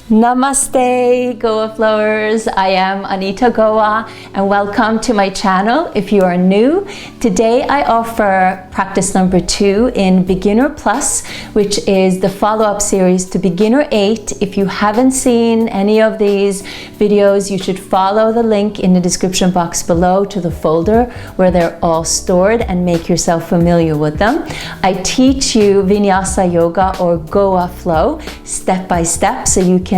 Namaste, Goa Flowers. I am Anita Goa and welcome to my channel. If you are new, today I offer practice number 2 in Beginner Plus, which is the follow-up series to Beginner 8. If you haven't seen any of these videos, you should follow the link in the description box below to the folder where they're all stored and make yourself familiar with them. I teach you Vinyasa Yoga or Goa Flow step by step so you can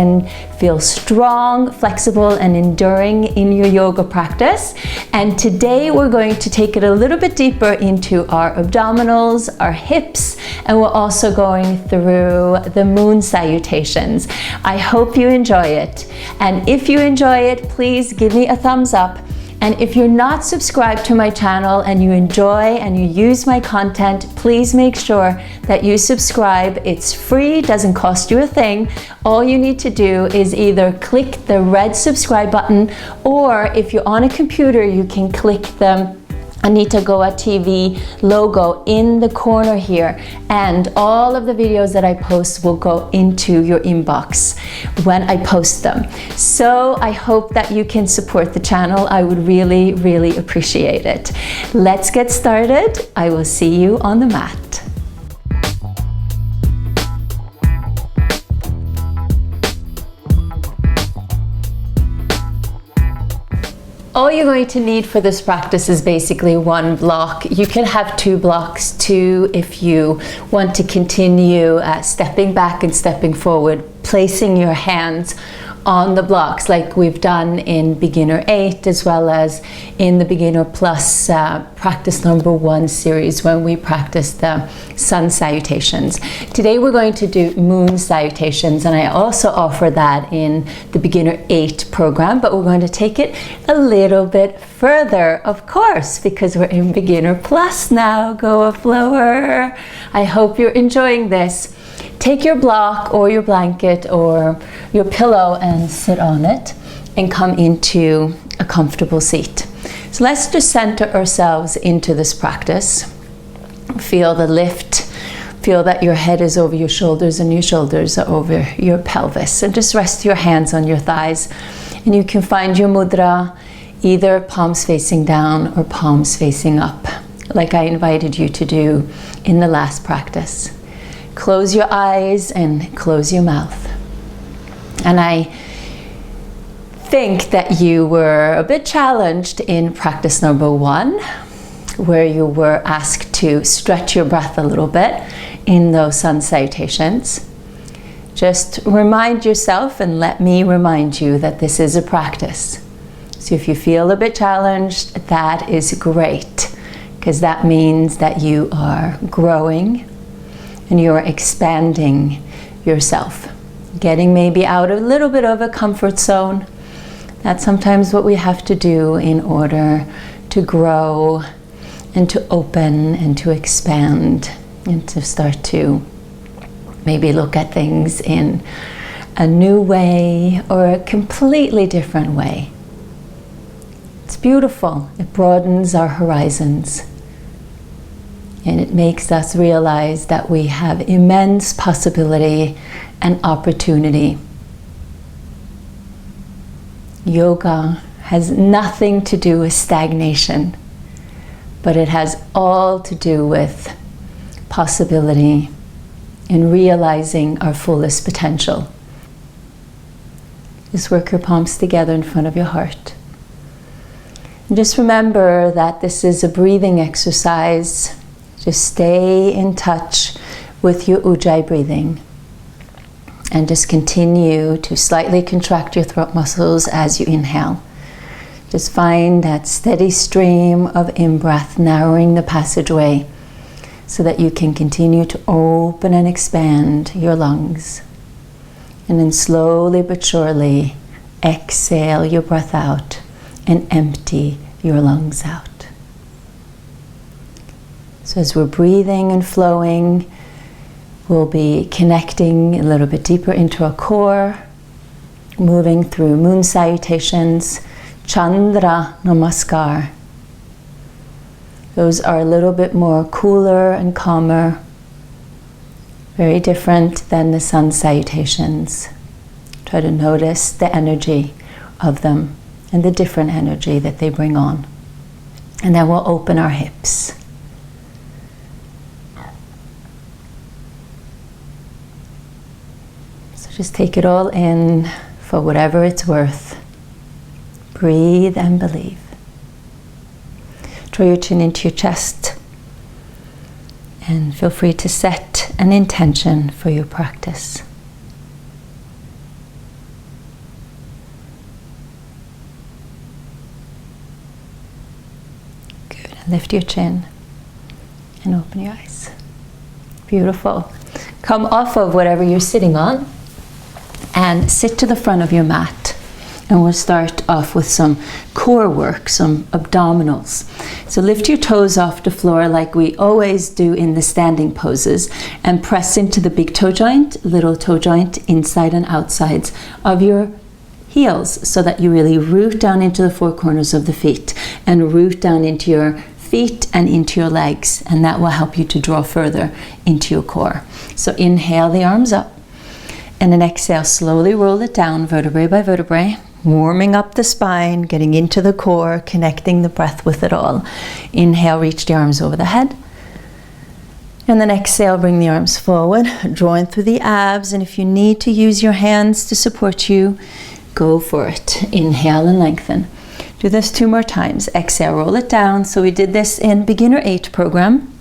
feel strong, flexible, and enduring in your yoga practice. And today we're going to take it a little bit deeper into our abdominals, our hips, and we're also going through the moon salutations. I hope you enjoy it. And if you enjoy it, please give me a thumbs up. And if you're not subscribed to my channel and you enjoy and you use my content, please make sure that you subscribe. It's free, doesn't cost you a thing. All you need to do is either click the red subscribe button, or if you're on a computer, you can click the Anita Goa TV logo in the corner here, and all of the videos that I post will go into your inbox when I post them. So I hope that you can support the channel. I would really, really appreciate it. Let's get started. I will see you on the mat. All you're going to need for this practice is basically one block. You can have 2 blocks too if you want to continue stepping back and stepping forward, placing your hands on the blocks like we've done in Beginner 8 as well as in the Beginner Plus practice number 1 series when we practice the sun salutations. Today we're going to do moon salutations, and I also offer that in the Beginner 8 program, but we're going to take it a little bit further, of course, because we're in Beginner Plus now, Goa Flow-er. I hope you're enjoying this. Take your block or your blanket or your pillow and sit on it and come into a comfortable seat. So let's just center ourselves into this practice. Feel the lift. Feel that your head is over your shoulders and your shoulders are over your pelvis. And just rest your hands on your thighs. And you can find your mudra, either palms facing down or palms facing up, like I invited you to do in the last practice. Close your eyes and close your mouth. And I think that you were a bit challenged in practice number 1, where you were asked to stretch your breath a little bit in those sun salutations. Just remind yourself, and let me remind you, that this is a practice. So if you feel a bit challenged, that is great, because that means that you are growing and you're expanding yourself, getting maybe out a little bit of a comfort zone. That's sometimes what we have to do in order to grow and to open and to expand and to start to maybe look at things in a new way or a completely different way. It's beautiful. It broadens our horizons. And it makes us realize that we have immense possibility and opportunity. Yoga has nothing to do with stagnation, but it has all to do with possibility and realizing our fullest potential. Just work your palms together in front of your heart. And just remember that this is a breathing exercise. Just stay in touch with your ujjayi breathing and just continue to slightly contract your throat muscles as you inhale. Just find that steady stream of in-breath, narrowing the passageway so that you can continue to open and expand your lungs. And then slowly but surely exhale your breath out and empty your lungs out. So as we're breathing and flowing, we'll be connecting a little bit deeper into our core, moving through moon salutations, Chandra Namaskar. Those are a little bit more cooler and calmer, very different than the sun salutations. Try to notice the energy of them and the different energy that they bring on. And then we'll open our hips. So just take it all in for whatever it's worth. Breathe and believe. Draw your chin into your chest. And feel free to set an intention for your practice. Good. Lift your chin and open your eyes. Beautiful. Come off of whatever you're sitting on and sit to the front of your mat. And we'll start off with some core work, some abdominals. So lift your toes off the floor like we always do in the standing poses and press into the big toe joint, little toe joint, inside and outsides of your heels so that you really root down into the four corners of the feet and root down into your feet and into your legs, and that will help you to draw further into your core. So inhale the arms up and then exhale, slowly roll it down vertebrae by vertebrae. Warming up the spine, getting into the core, connecting the breath with it all. Inhale, reach the arms over the head. And then exhale, bring the arms forward, drawing through the abs. And if you need to use your hands to support you, go for it. Inhale and lengthen. Do this 2 more times. Exhale, roll it down. So we did this in Beginner 8 program.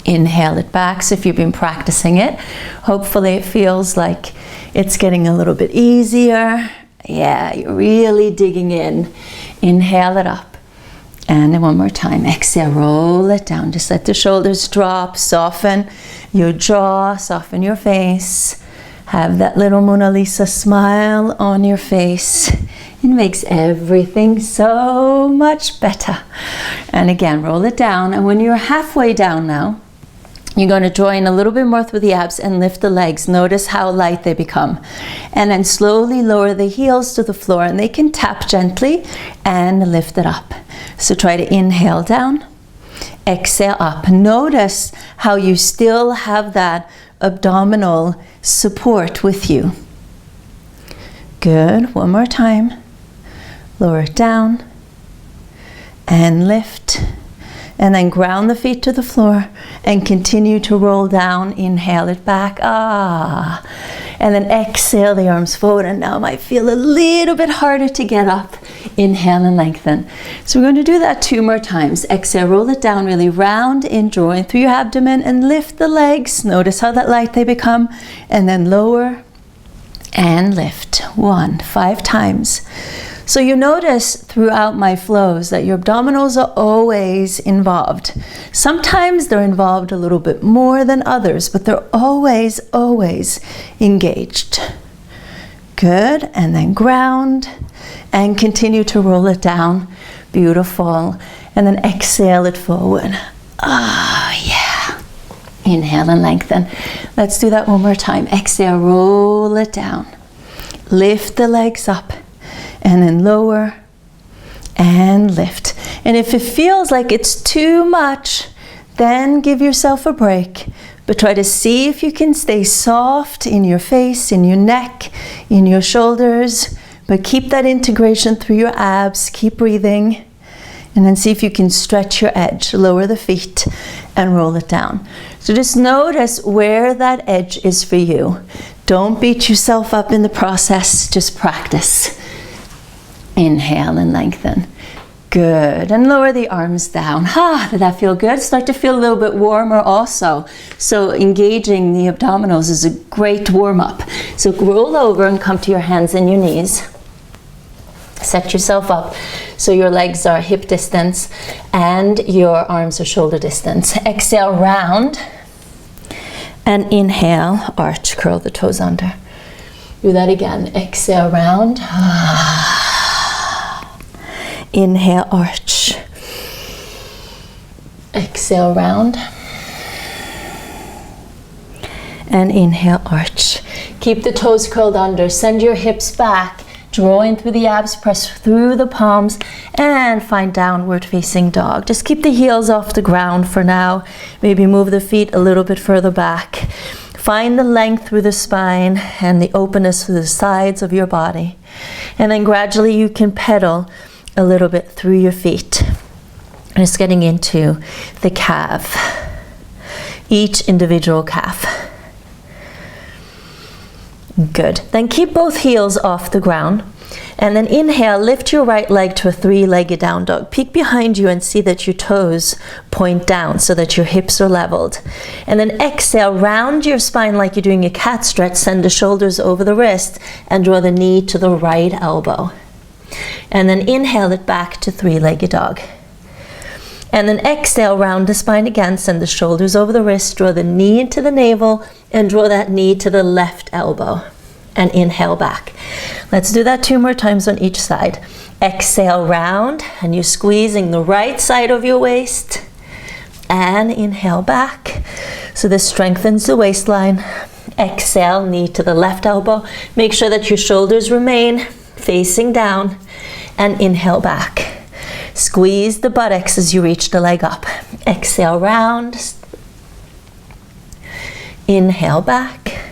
Inhale it back. So if you've been practicing it, hopefully it feels like it's getting a little bit easier. Yeah, you're really digging in. Inhale it up. And then 1 more time. Exhale, roll it down. Just let the shoulders drop. Soften your jaw, soften your face. Have that little Mona Lisa smile on your face. It makes everything so much better. And again, roll it down. And when you're halfway down now, you're going to draw in a little bit more through the abs and lift the legs. Notice how light they become. And then slowly lower the heels to the floor, and they can tap gently and lift it up. So try to inhale down, exhale up. Notice how you still have that abdominal support with you. Good. 1 more time. Lower it down and lift. And then ground the feet to the floor and continue to roll down. Inhale it back. And then exhale the arms forward. And now it might feel a little bit harder to get up. Inhale and lengthen. So we're going to do that 2 more times. Exhale, roll it down really round in, drawing through your abdomen and lift the legs. Notice how that light they become. And then lower and lift. 1, 5 times. So you notice throughout my flows that your abdominals are always involved. Sometimes they're involved a little bit more than others, but they're always, always engaged. Good, and then ground, and continue to roll it down. Beautiful, and then exhale it forward. Yeah. Inhale and lengthen. Let's do that 1 more time. Exhale, roll it down. Lift the legs up. And then lower and lift. And if it feels like it's too much, then give yourself a break. But try to see if you can stay soft in your face, in your neck, in your shoulders. But keep that integration through your abs. Keep breathing. And then see if you can stretch your edge. Lower the feet and roll it down. So just notice where that edge is for you. Don't beat yourself up in the process. Just practice. Inhale and lengthen. Good. And lower the arms down. Did that feel good? Start to feel a little bit warmer also. So engaging the abdominals is a great warm-up. So roll over and come to your hands and your knees. Set yourself up so your legs are hip distance and your arms are shoulder distance. Exhale, round. And inhale, arch, curl the toes under. Do that again. Exhale, round. Inhale, arch. Exhale, round. And inhale, arch. Keep the toes curled under. Send your hips back. Draw in through the abs, press through the palms, and find downward facing dog. Just keep the heels off the ground for now. Maybe move the feet a little bit further back. Find the length through the spine and the openness through the sides of your body. And then gradually you can pedal a little bit through your feet. Just getting into the calf, each individual calf. Good. Then keep both heels off the ground. And then inhale, lift your right leg to a three-legged down dog. Peek behind you and see that your toes point down so that your hips are leveled. And then exhale, round your spine like you're doing a cat stretch. Send the shoulders over the wrist and draw the knee to the right elbow. And then inhale it back to three-legged dog. And then exhale, round the spine again. Send the shoulders over the wrist, draw the knee into the navel, and draw that knee to the left elbow. And inhale back. Let's do that 2 more times on each side. Exhale, round, and you're squeezing the right side of your waist. And inhale back. So this strengthens the waistline. Exhale, knee to the left elbow. Make sure that your shoulders remain facing down. And inhale back. Squeeze the buttocks as you reach the leg up. Exhale, round. Inhale back.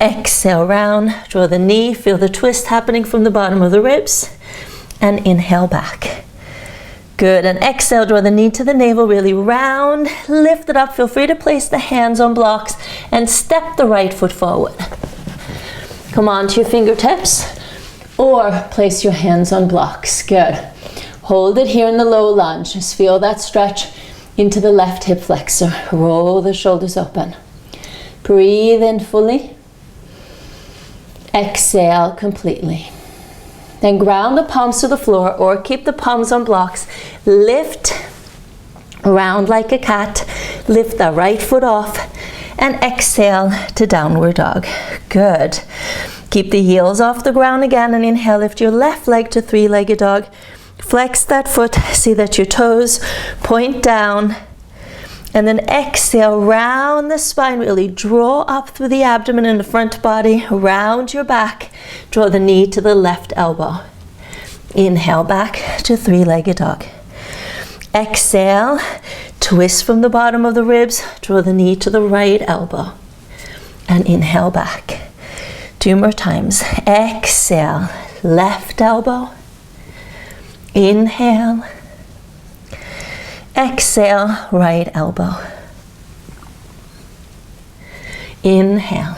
Exhale, round. Draw the knee. Feel the twist happening from the bottom of the ribs. And inhale back. Good. And exhale, draw the knee to the navel. Really round. Lift it up. Feel free to place the hands on blocks. And step the right foot forward. Come on to your fingertips. Or place your hands on blocks. Good. Hold it here in the low lunge. Just feel that stretch into the left hip flexor. Roll the shoulders open. Breathe in fully. Exhale completely. Then ground the palms to the floor or keep the palms on blocks. Lift, round like a cat. Lift the right foot off and exhale to downward dog. Good. Keep the heels off the ground again and inhale. Lift your left leg to three-legged dog. Flex that foot. See that your toes point down. And then exhale, round the spine, really draw up through the abdomen and the front body, round your back, draw the knee to the left elbow. Inhale back to three-legged dog. Exhale, twist from the bottom of the ribs, draw the knee to the right elbow. And inhale back. 2 more times. Exhale, left elbow. Inhale. Exhale, right elbow. Inhale.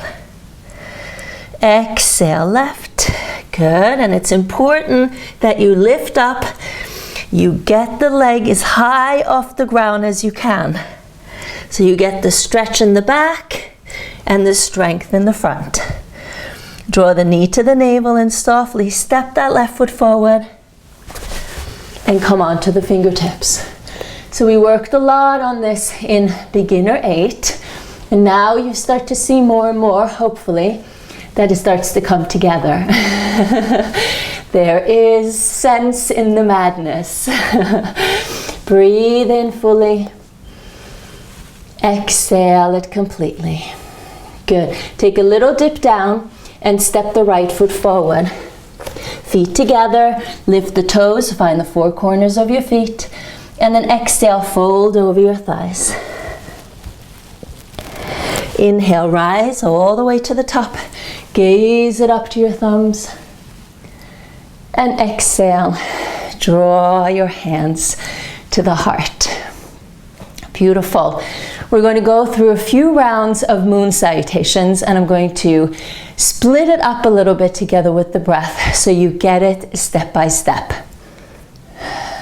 Exhale, left. Good. And it's important that you lift up. You get the leg as high off the ground as you can. So you get the stretch in the back and the strength in the front. Draw the knee to the navel and softly step that left foot forward. And come on to the fingertips. So we worked a lot on this in Beginner 8, and now you start to see more and more, hopefully, that it starts to come together. There is sense in the madness. Breathe in fully. Exhale it completely. Good. Take a little dip down and step the right foot forward. Feet together, lift the toes, find the 4 corners of your feet. And then exhale, fold over your thighs. Inhale, rise all the way to the top. Gaze it up to your thumbs. And exhale, draw your hands to the heart. Beautiful. We're going to go through a few rounds of moon salutations, and I'm going to split it up a little bit together with the breath so you get it step by step.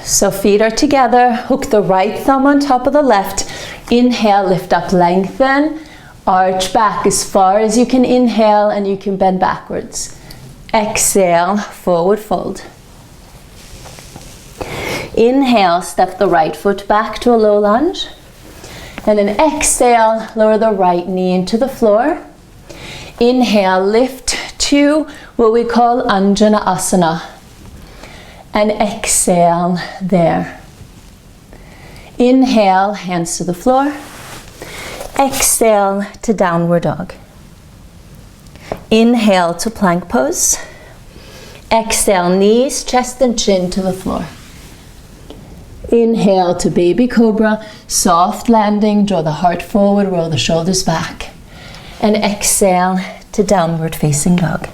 So feet are together, hook the right thumb on top of the left. Inhale, lift up, lengthen, arch back as far as you can inhale, and you can bend backwards. Exhale, forward fold. Inhale, step the right foot back to a low lunge. And then exhale, lower the right knee into the floor. Inhale, lift to what we call Anjana Asana. And exhale there. Inhale, hands to the floor. Exhale to downward dog. Inhale to plank pose. Exhale, knees, chest and chin to the floor. Inhale to baby cobra, soft landing, draw the heart forward, roll the shoulders back. And exhale to downward facing dog.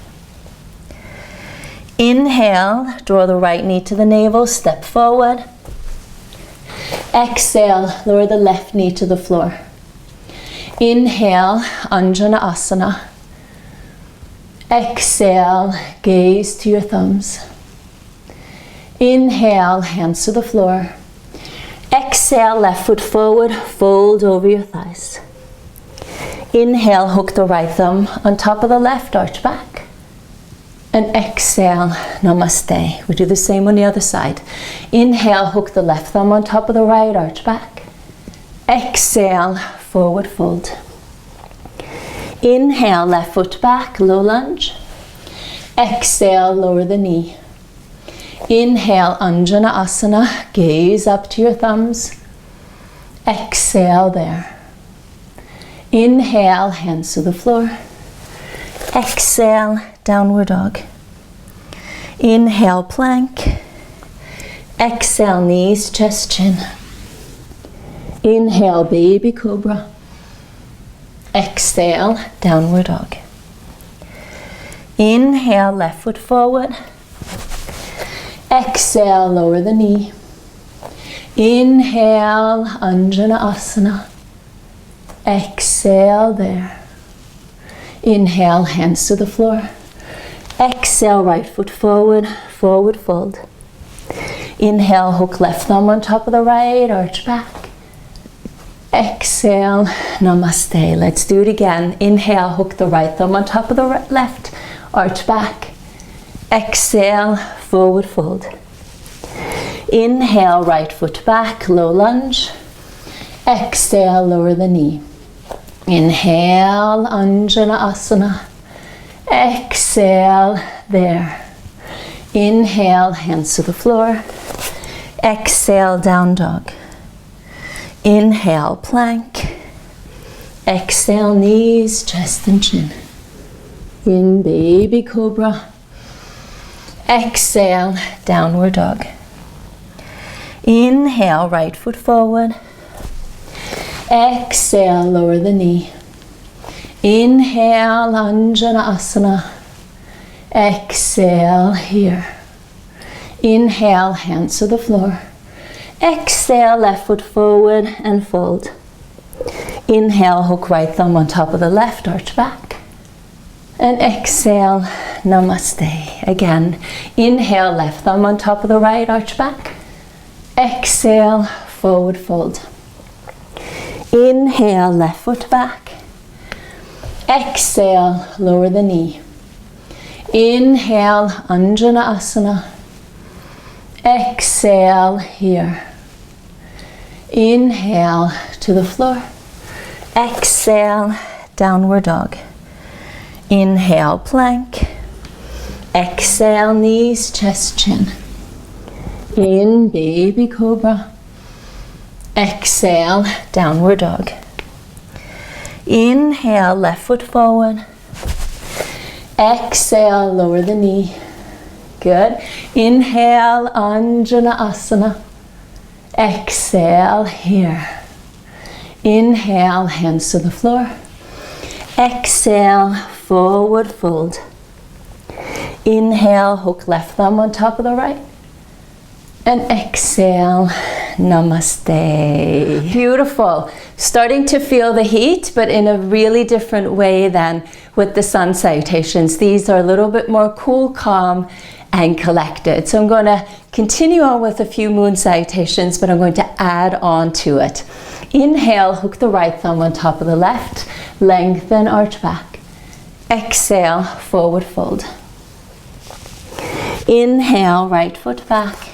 Inhale, draw the right knee to the navel, step forward. Exhale, lower the left knee to the floor. Inhale, Anjana Asana. Exhale, gaze to your thumbs. Inhale, hands to the floor. Exhale, left foot forward, fold over your thighs. Inhale, hook the right thumb on top of the left, arch back. And exhale, Namaste. We do the same on the other side. Inhale, hook the left thumb on top of the right, arch back. Exhale, forward fold. Inhale, left foot back, low lunge. Exhale, lower the knee. Inhale, Anjana Asana, gaze up to your thumbs. Exhale there. Inhale, hands to the floor. Exhale, downward dog. Inhale, plank. Exhale, knees, chest, chin. Inhale, baby cobra. Exhale, downward dog. Inhale, left foot forward. Exhale, lower the knee. Inhale, Anjana Asana. Exhale there. Inhale, hands to the floor. Exhale, right foot forward, forward fold. Inhale, hook left thumb on top of the right, arch back. Exhale, Namaste. Let's do it again. Inhale, hook the right thumb on top of the left, arch back. Exhale, forward fold. Inhale, right foot back, low lunge. Exhale, lower the knee. Inhale, Anjana Asana. Exhale, there. Inhale, hands to the floor. Exhale, down dog. Inhale, plank. Exhale, knees, chest and chin. In baby cobra. Exhale, downward dog. Inhale, right foot forward. Exhale, lower the knee. Inhale, Anjana Asana. Exhale here. Inhale, hands to the floor. Exhale, left foot forward and fold. Inhale, hook right thumb on top of the left, arch back. And exhale, Namaste. Again, inhale, left thumb on top of the right, arch back. Exhale, forward fold. Inhale, left foot back. Exhale, lower the knee. Inhale, Anjana Asana. Exhale here. Inhale to the floor. Exhale, downward dog. Inhale, plank. Exhale, knees, chest, chin. In baby cobra. Exhale, downward dog. Inhale, left foot forward. Exhale, lower the knee. Good. Inhale, Anjana Asana. Exhale here. Inhale, hands to the floor. Exhale, forward fold. Inhale, hook left thumb on top of the right. And exhale, Namaste. Beautiful. Starting to feel the heat, but in a really different way than with the sun salutations. These are a little bit more cool, calm, and collected. So I'm going to continue on with a few moon salutations, but I'm going to add on to it. Inhale, hook the right thumb on top of the left, lengthen, arch back. Exhale, forward fold. Inhale, right foot back.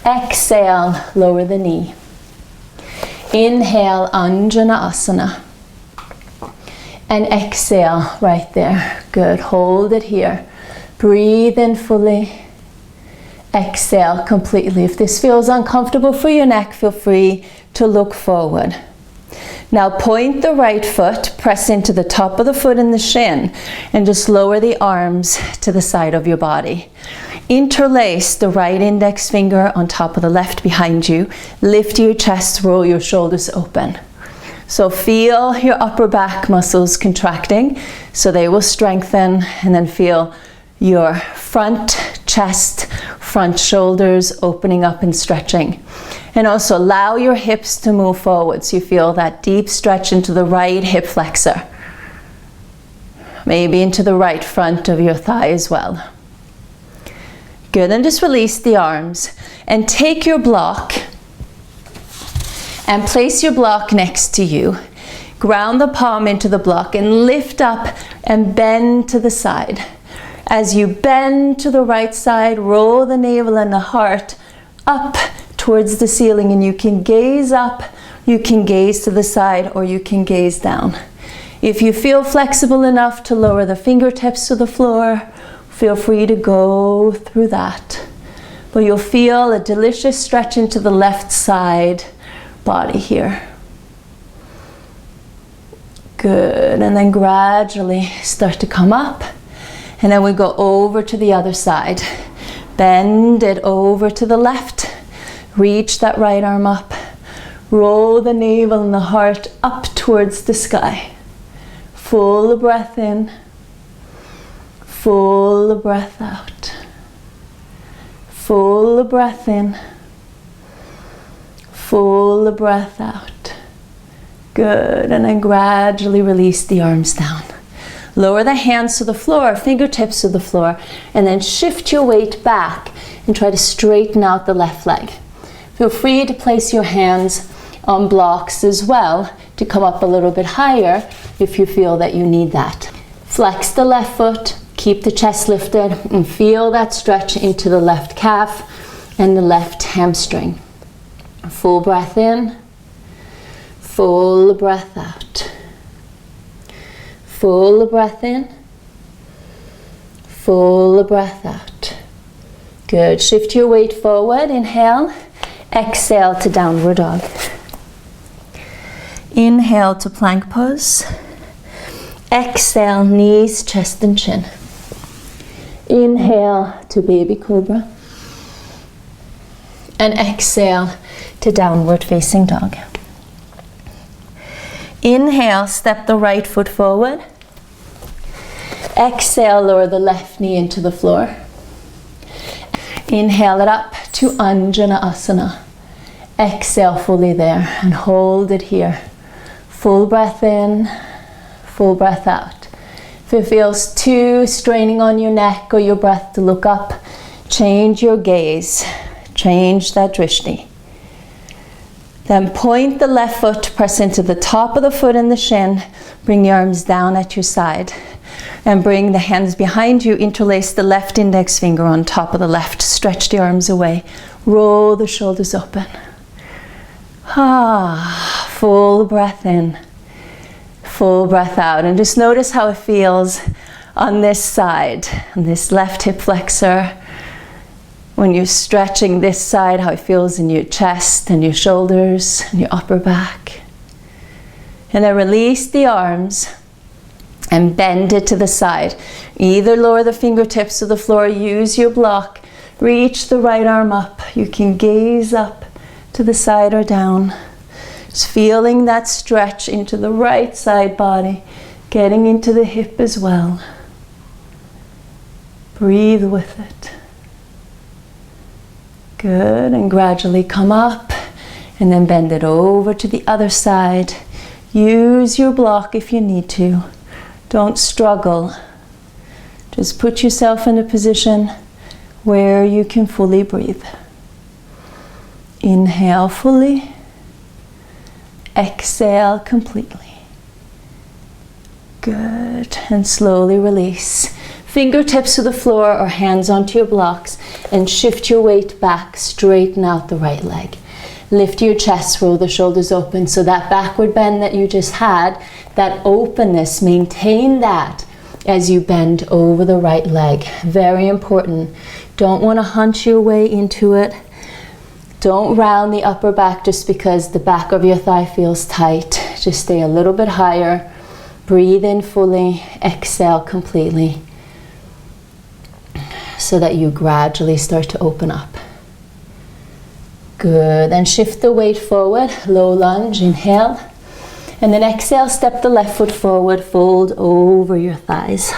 Exhale, lower the knee. Inhale, Anjana Asana. And exhale, right there. Good, hold it here. Breathe in fully. Exhale completely. If this feels uncomfortable for your neck, feel free to look forward. Now point the right foot, press into the top of the foot and the shin, and just lower the arms to the side of your body. Interlace the right index finger on top of the left behind you. Lift your chest, roll your shoulders open. So feel your upper back muscles contracting, so they will strengthen, and then feel your front chest, front shoulders opening up and stretching. And also allow your hips to move forward, so you feel that deep stretch into the right hip flexor. Maybe into the right front of your thigh as well. Good, and just release the arms and take your block and place your block next to you. Ground the palm into the block and lift up and bend to the side. As you bend to the right side, roll the navel and the heart up towards the ceiling, and you can gaze up, you can gaze to the side, or you can gaze down. If you feel flexible enough to lower the fingertips to the floor, feel free to go through that. But you'll feel a delicious stretch into the left side body here. Good, and then gradually start to come up, and then we go over to the other side. Bend it over to the left, reach that right arm up, roll the navel and the heart up towards the sky. Full breath in, full breath out. Full breath in, full breath out. Good, and then gradually release the arms down. Lower the hands to the floor, fingertips to the floor, and then shift your weight back and try to straighten out the left leg. Feel free to place your hands on blocks as well to come up a little bit higher if you feel that you need that. Flex the left foot, keep the chest lifted, and feel that stretch into the left calf and the left hamstring. Full breath in, full breath out. Full breath in, full breath out. Good, shift your weight forward, inhale, exhale to downward dog. Inhale to plank pose. Exhale, knees, chest and chin. Inhale to baby cobra. And exhale to downward facing dog. Inhale, step the right foot forward. Exhale, lower the left knee into the floor. Inhale it up to Anjaneyasana. Exhale fully there and hold it here. Full breath in, full breath out. If it feels too straining on your neck or your breath to look up, change your gaze. Change that drishti. Then point the left foot, press into the top of the foot and the shin. Bring the arms down at your side. And bring the hands behind you. Interlace the left index finger on top of the left. Stretch the arms away. Roll the shoulders open. Full breath in. Full breath out. And just notice how it feels on this side, on this left hip flexor. When you're stretching this side, how it feels in your chest and your shoulders and your upper back. And then release the arms and bend it to the side. Either lower the fingertips to the floor, use your block, reach the right arm up. You can gaze up to the side or down. Just feeling that stretch into the right side body, getting into the hip as well. Breathe with it. Good, and gradually come up and then bend it over to the other side. Use your block if you need to. Don't struggle. Just put yourself in a position where you can fully breathe. Inhale fully. Exhale completely. Good, and slowly release. Fingertips to the floor or hands onto your blocks and shift your weight back, straighten out the right leg. Lift your chest, roll the shoulders open, so that backward bend that you just had, that openness, maintain that as you bend over the right leg. Very important. Don't want to hunch your way into it. Don't round the upper back just because the back of your thigh feels tight. Just stay a little bit higher. Breathe in fully, exhale completely. so that you gradually start to open up. Good, then shift the weight forward, low lunge, inhale. And then exhale, step the left foot forward, fold over your thighs.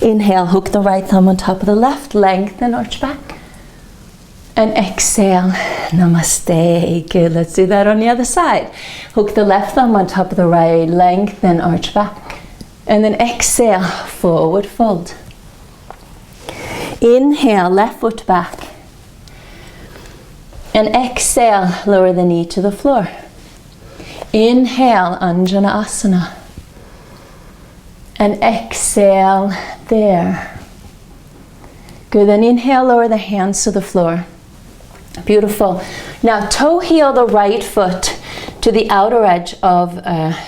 Inhale, hook the right thumb on top of the left, lengthen, arch back. And exhale, namaste. Good, let's do that on the other side. Hook the left thumb on top of the right, lengthen, arch back. And then exhale, forward fold. Inhale, left foot back. And exhale, lower the knee to the floor. Inhale, Anjaneyasana. And exhale, there. Good, then inhale, lower the hands to the floor. Beautiful. Now toe heel the right foot to the outer edge of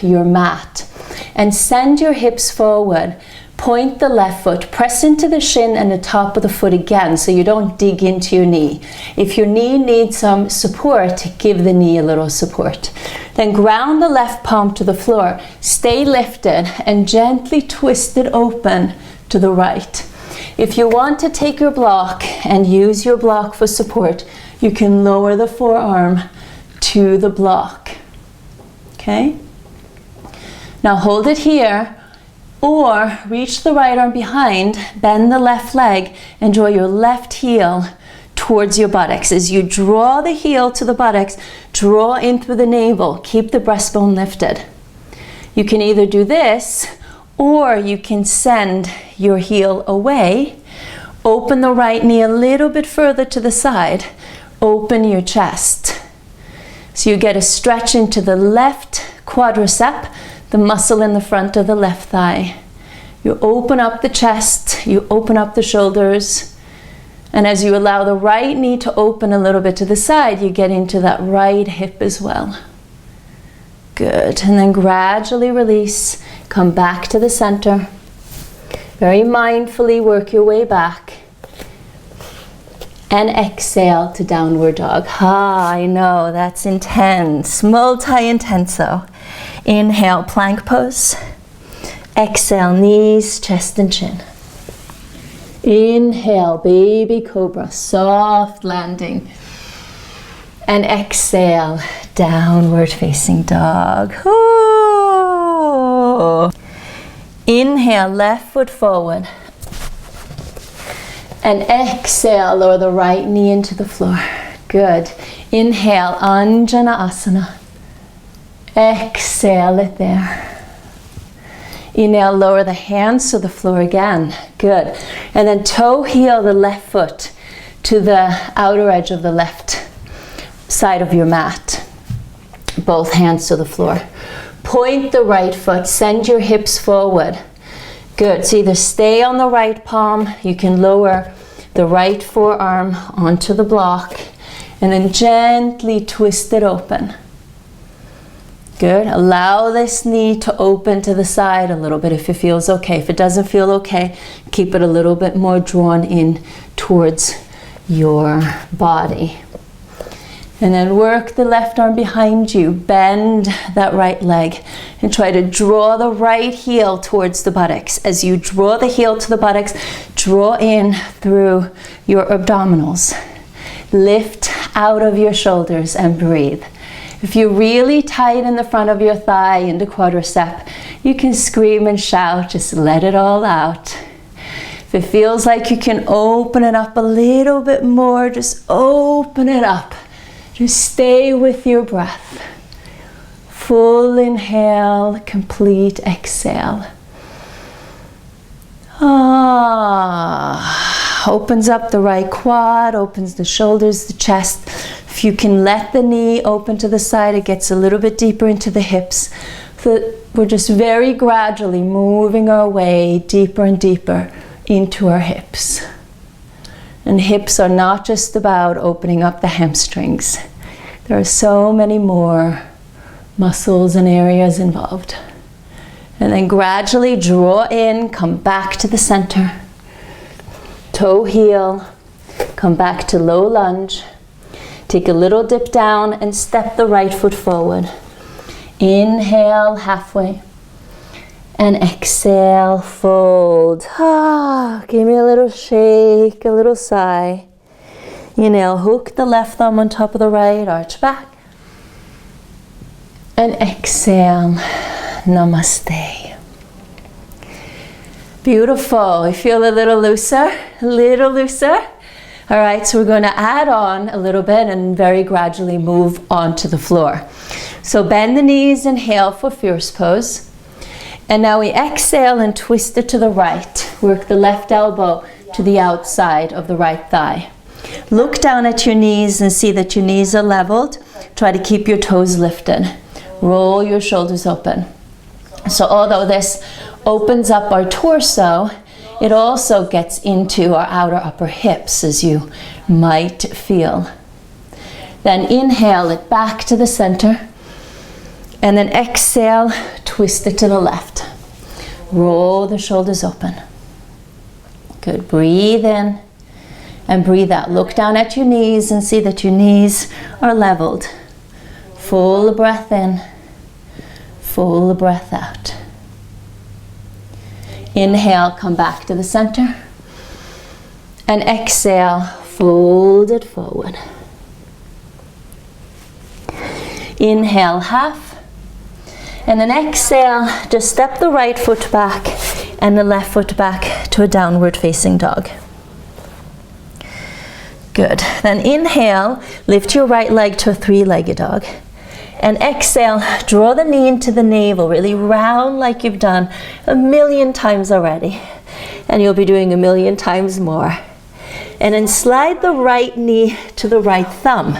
your mat and send your hips forward. Point the left foot, press into the shin and the top of the foot again so you don't dig into your knee. If your knee needs some support, give the knee a little support. Then ground the left palm to the floor. Stay lifted and gently twist it open to the right. If you want to take your block and use your block for support, you can lower the forearm to the block. Okay? Now hold it here, or reach the right arm behind, bend the left leg, and draw your left heel towards your buttocks. As you draw the heel to the buttocks, draw in through the navel. Keep the breastbone lifted. You can either do this, or you can send your heel away. Open the right knee a little bit further to the side. Open your chest. So you get a stretch into the left quadricep, the muscle in the front of the left thigh. You open up the chest, you open up the shoulders, and as you allow the right knee to open a little bit to the side, you get into that right hip as well. Good, and then gradually release, come back to the center. Very mindfully work your way back. And exhale to downward dog. I know, that's intense, multi-intenso. Inhale, plank pose. Exhale, knees, chest and chin. Inhale, baby cobra, soft landing. And exhale, downward facing dog. Ooh. Inhale, left foot forward. And exhale, lower the right knee into the floor. Good. Inhale, Anjaneyasana. Exhale it there. Inhale, lower the hands to the floor again. Good. And then toe heel the left foot to the outer edge of the left side of your mat. Both hands to the floor. Point the right foot, send your hips forward. Good, so either stay on the right palm, you can lower the right forearm onto the block, and then gently twist it open. Good, allow this knee to open to the side a little bit if it feels okay. If it doesn't feel okay, keep it a little bit more drawn in towards your body. And then work the left arm behind you, bend that right leg, and try to draw the right heel towards the buttocks. As you draw the heel to the buttocks, draw in through your abdominals. Lift out of your shoulders and breathe. If you're really tight in the front of your thigh, in the quadricep, you can scream and shout, just let it all out. If it feels like you can open it up a little bit more, just open it up. Just stay with your breath. Full inhale, complete exhale. Opens up the right quad, opens the shoulders, the chest. If you can let the knee open to the side, it gets a little bit deeper into the hips. So we're just very gradually moving our way deeper and deeper into our hips. And hips are not just about opening up the hamstrings. There are so many more muscles and areas involved. And then gradually draw in, come back to the center. Toe heel, come back to low lunge. Take a little dip down and step the right foot forward. Inhale halfway. And exhale, fold. Give me a little shake, a little sigh. Inhale, hook the left thumb on top of the right, arch back. And exhale, namaste. Beautiful. We feel a little looser, a little looser. All right, so we're going to add on a little bit and very gradually move onto the floor. So bend the knees, inhale for fierce pose. And now we exhale and twist it to the right. Work the left elbow to the outside of the right thigh. Look down at your knees and see that your knees are leveled. Try to keep your toes lifted. Roll your shoulders open. So although this opens up our torso, it also gets into our outer upper hips, as you might feel. Then inhale it back to the center. And then exhale, twist it to the left. Roll the shoulders open. Good. Breathe in and breathe out. Look down at your knees and see that your knees are leveled. Full breath in, full breath out. Inhale, come back to the center. And exhale, fold it forward. Inhale, half. And then exhale, just step the right foot back and the left foot back to a downward facing dog. Good. Then inhale, lift your right leg to a three-legged dog. And exhale, draw the knee into the navel, really round like you've done 1,000,000 times already. And you'll be doing 1,000,000 times more. And then slide the right knee to the right thumb.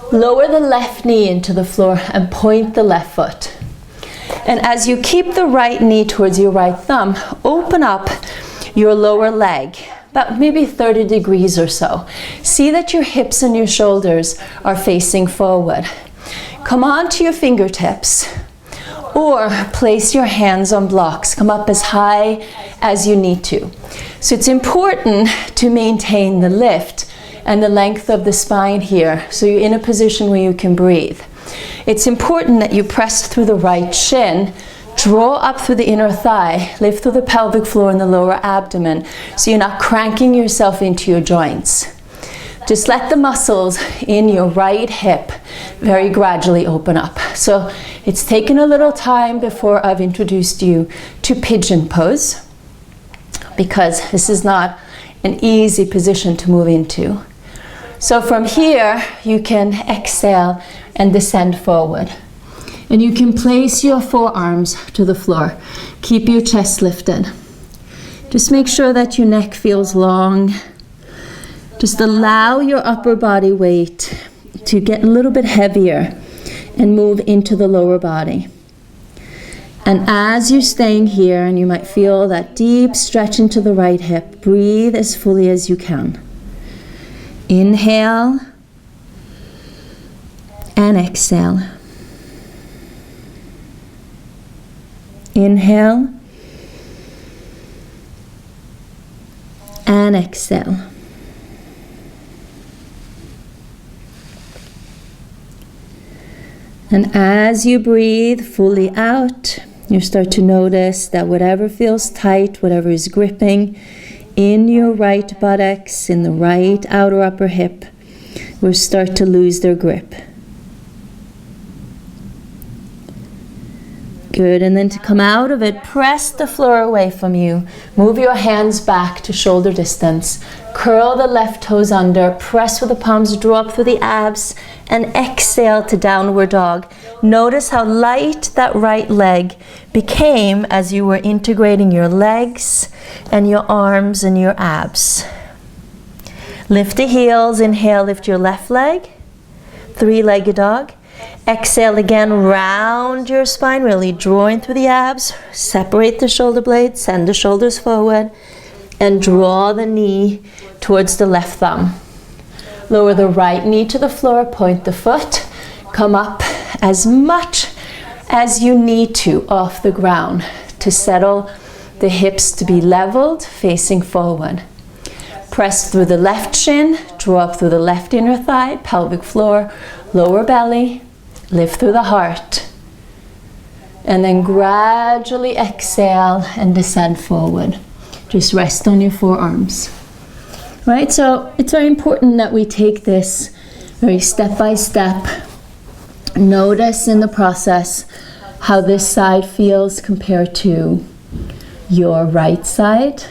Lower the left knee into the floor and point the left foot. And as you keep the right knee towards your right thumb, open up your lower leg, about maybe 30 degrees or so. See that your hips and your shoulders are facing forward. Come onto your fingertips or place your hands on blocks. Come up as high as you need to. So it's important to maintain the lift and the length of the spine here, so you're in a position where you can breathe. It's important that you press through the right shin, draw up through the inner thigh, lift through the pelvic floor and the lower abdomen, so you're not cranking yourself into your joints. Just let the muscles in your right hip very gradually open up. So it's taken a little time before I've introduced you to pigeon pose, because this is not an easy position to move into. So from here, you can exhale and descend forward. And you can place your forearms to the floor. Keep your chest lifted. Just make sure that your neck feels long. Just allow your upper body weight to get a little bit heavier and move into the lower body. And as you're staying here, and you might feel that deep stretch into the right hip, breathe as fully as you can. Inhale and exhale. Inhale and exhale. And as you breathe fully out, you start to notice that whatever feels tight, whatever is gripping in your right buttocks, in the right outer upper hip, will start to lose their grip. Good, and then to come out of it, press the floor away from you. Move your hands back to shoulder distance. Curl the left toes under, press with the palms, draw up through the abs, and exhale to downward dog. Notice how light that right leg became as you were integrating your legs and your arms and your abs. Lift the heels, inhale, lift your left leg, three-legged dog. Exhale again, round your spine, really drawing through the abs. Separate the shoulder blades, send the shoulders forward, and draw the knee towards the left thumb. Lower the right knee to the floor, point the foot, come up as much as you need to off the ground to settle the hips to be leveled, facing forward. Press through the left shin, draw up through the left inner thigh, pelvic floor, lower belly, lift through the heart. And then gradually exhale and descend forward. Just rest on your forearms. Right, so it's very important that we take this very step by step. Notice in the process how this side feels compared to your right side.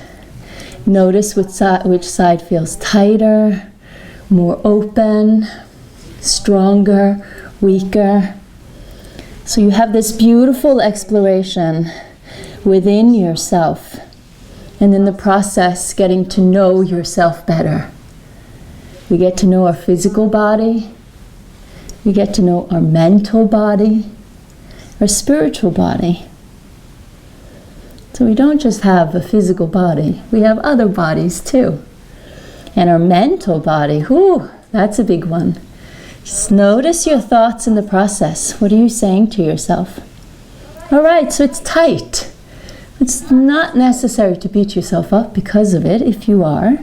Notice which side feels tighter, more open, stronger, weaker. So you have this beautiful exploration within yourself, and in the process getting to know yourself better. We get to know our physical body, we get to know our mental body, our spiritual body. So we don't just have a physical body, we have other bodies too. And our mental body, whew, that's a big one. Just notice your thoughts in the process. What are you saying to yourself? All right, so it's tight. It's not necessary to beat yourself up because of it. If you are,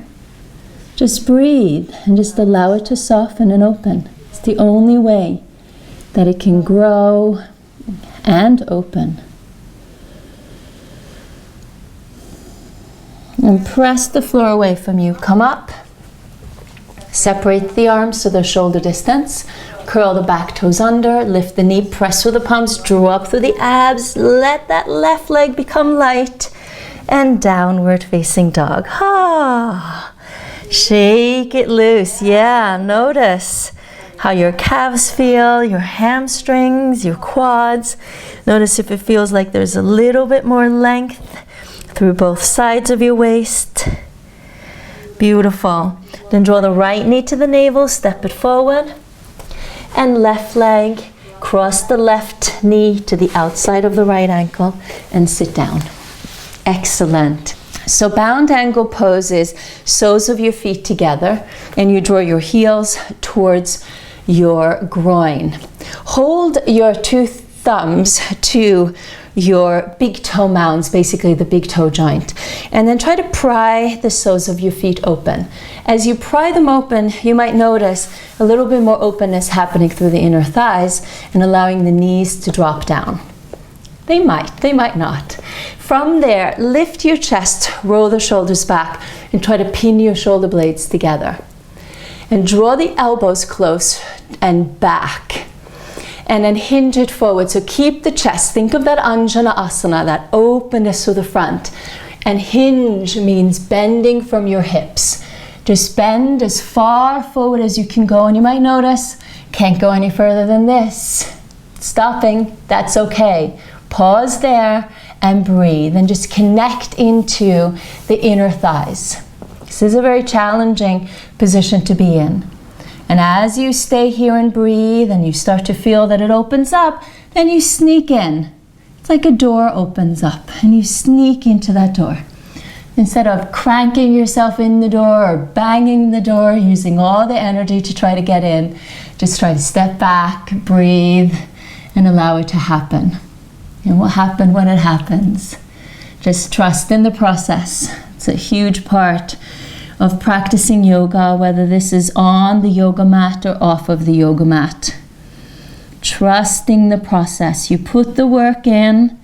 just breathe and just allow it to soften and open. It's the only way that it can grow and open. And press the floor away from you. Come up. Separate the arms to the shoulder distance. Curl the back toes under. Lift the knee. Press with the palms. Draw up through the abs. Let that left leg become light. And downward facing dog. Ah. Shake it loose. Yeah, notice how your calves feel, your hamstrings, your quads. Notice if it feels like there's a little bit more length through both sides of your waist. Beautiful. Then draw the right knee to the navel, step it forward. And left leg, cross the left knee to the outside of the right ankle and sit down. Excellent. So bound angle pose is soles of your feet together and you draw your heels towards your groin. Hold your two thumbs to your big toe mounds, basically the big toe joint, and then try to pry the soles of your feet open. As you pry them open, you might notice a little bit more openness happening through the inner thighs and allowing the knees to drop down. They might not. From there, lift your chest, roll the shoulders back, and try to pin your shoulder blades together. And draw the elbows close and back. And then hinge it forward. So keep the chest. Think of that Anjana Asana, that openness to the front. And hinge means bending from your hips. Just bend as far forward as you can go. And you might notice, can't go any further than this. Stopping, that's okay. Pause there and breathe. And just connect into the inner thighs. This is a very challenging position to be in. And as you stay here and breathe and you start to feel that it opens up, then you sneak in. It's like a door opens up and you sneak into that door. Instead of cranking yourself in the door or banging the door, using all the energy to try to get in, just try to step back, breathe, and allow it to happen. And what happens when it happens? Just trust in the process. It's a huge part of practicing yoga, whether this is on the yoga mat or off of the yoga mat. Trusting the process. You put the work in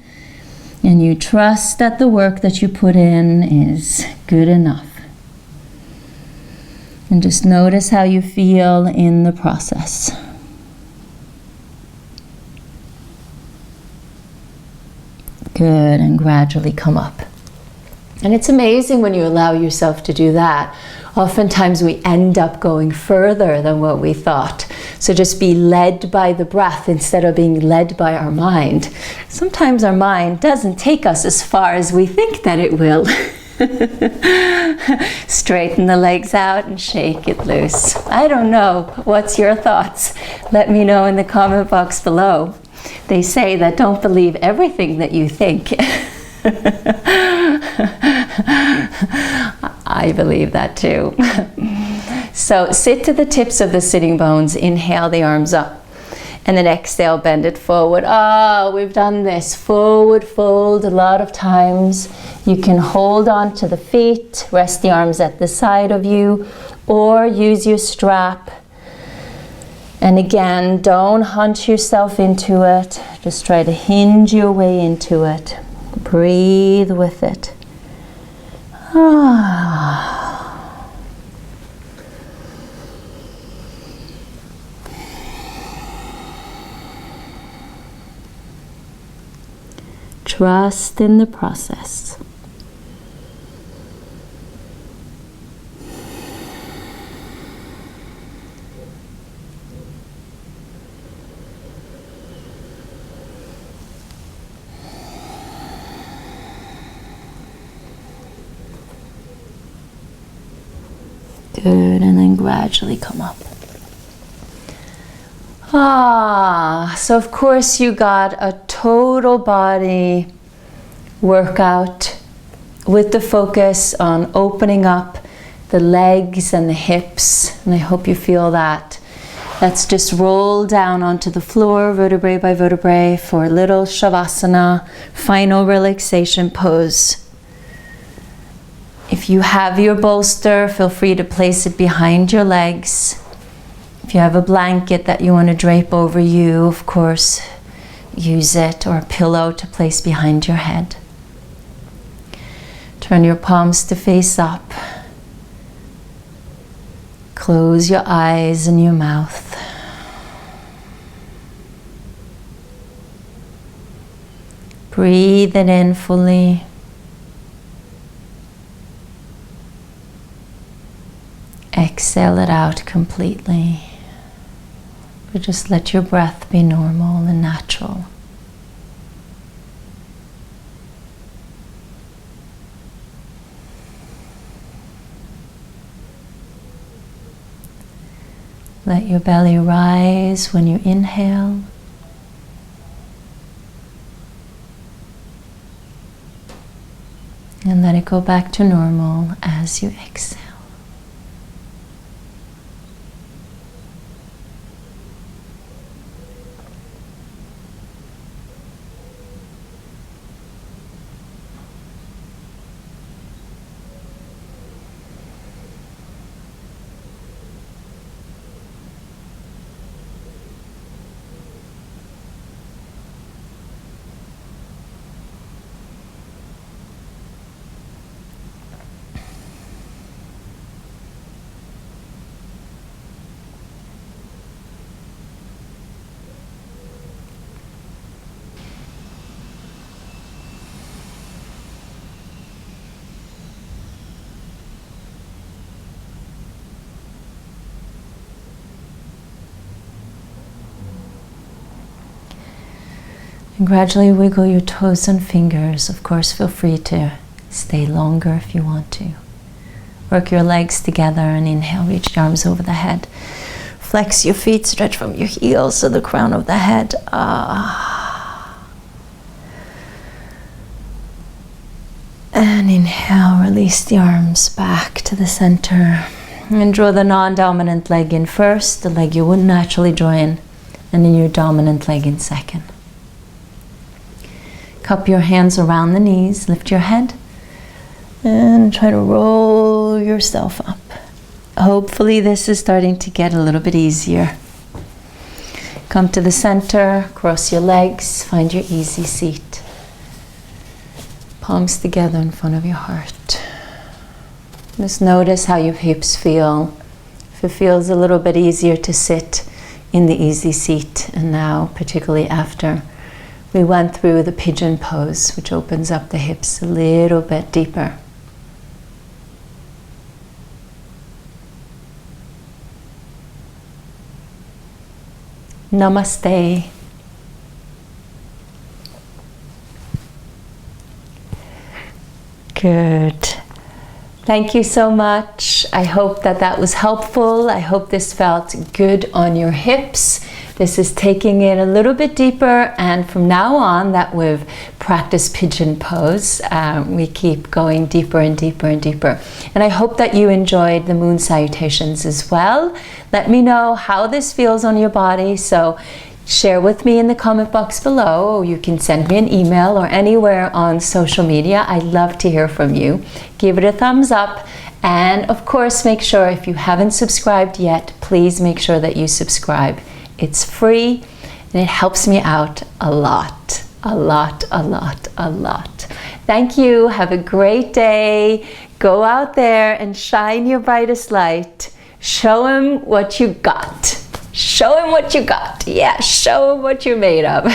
and you trust that the work that you put in is good enough. And just notice how you feel in the process. Good, and gradually come up. And it's amazing when you allow yourself to do that. Oftentimes we end up going further than what we thought. So just be led by the breath instead of being led by our mind. Sometimes our mind doesn't take us as far as we think that it will. Straighten the legs out and shake it loose. I don't know. What's your thoughts? Let me know in the comment box below. They say that don't believe everything that you think. I believe that too. So sit to the tips of the sitting bones. Inhale the arms up. And then exhale, bend it forward. Oh, we've done this forward fold a lot of times. You can hold on to the feet, rest the arms at the side of you, or use your strap And again, don't hunch yourself into it. Just try to hinge your way into it. Breathe with it. Trust in the process. Good, and then gradually come up. So of course you got a total body workout with the focus on opening up the legs and the hips, and I hope you feel that. Let's just roll down onto the floor, vertebrae by vertebrae, for a little Shavasana, final relaxation pose. If you have your bolster, feel free to place it behind your legs. If you have a blanket that you want to drape over you, of course, use it, or a pillow to place behind your head. Turn your palms to face up. Close your eyes and your mouth. Breathe it in fully. Exhale it out completely. But just let your breath be normal and natural. Let your belly rise when you inhale. And let it go back to normal as you exhale. And gradually wiggle your toes and fingers. Of course, feel free to stay longer if you want to. Work your legs together and inhale, reach your arms over the head. Flex your feet, stretch from your heels to the crown of the head. And inhale, release the arms back to the center. And draw the non-dominant leg in first, the leg you wouldn't naturally draw in, and then your dominant leg in second. Cup your hands around the knees, lift your head, and try to roll yourself up. Hopefully this is starting to get a little bit easier. Come to the center, cross your legs, find your easy seat. Palms together in front of your heart. Just notice how your hips feel. If it feels a little bit easier to sit in the easy seat, and now, particularly after we went through the pigeon pose, which opens up the hips a little bit deeper. Namaste. Good. Thank you so much. I hope that that was helpful. I hope this felt good on your hips. This is taking it a little bit deeper, and from now on that we've practiced pigeon pose, we keep going deeper and deeper and deeper. And I hope that you enjoyed the moon salutations as well. Let me know how this feels on your body. So Share with me in the comment box below, or you can send me an email or anywhere on social media. I'd love to hear from you. Give it a thumbs up, and of course make sure if you haven't subscribed yet, please make sure that you subscribe. It's free and it helps me out a lot, a lot, a lot, a lot. Thank you. Have a great day. Go out there and shine your brightest light. Show him what you got. Show him what you got. Yeah, show him what you're made of.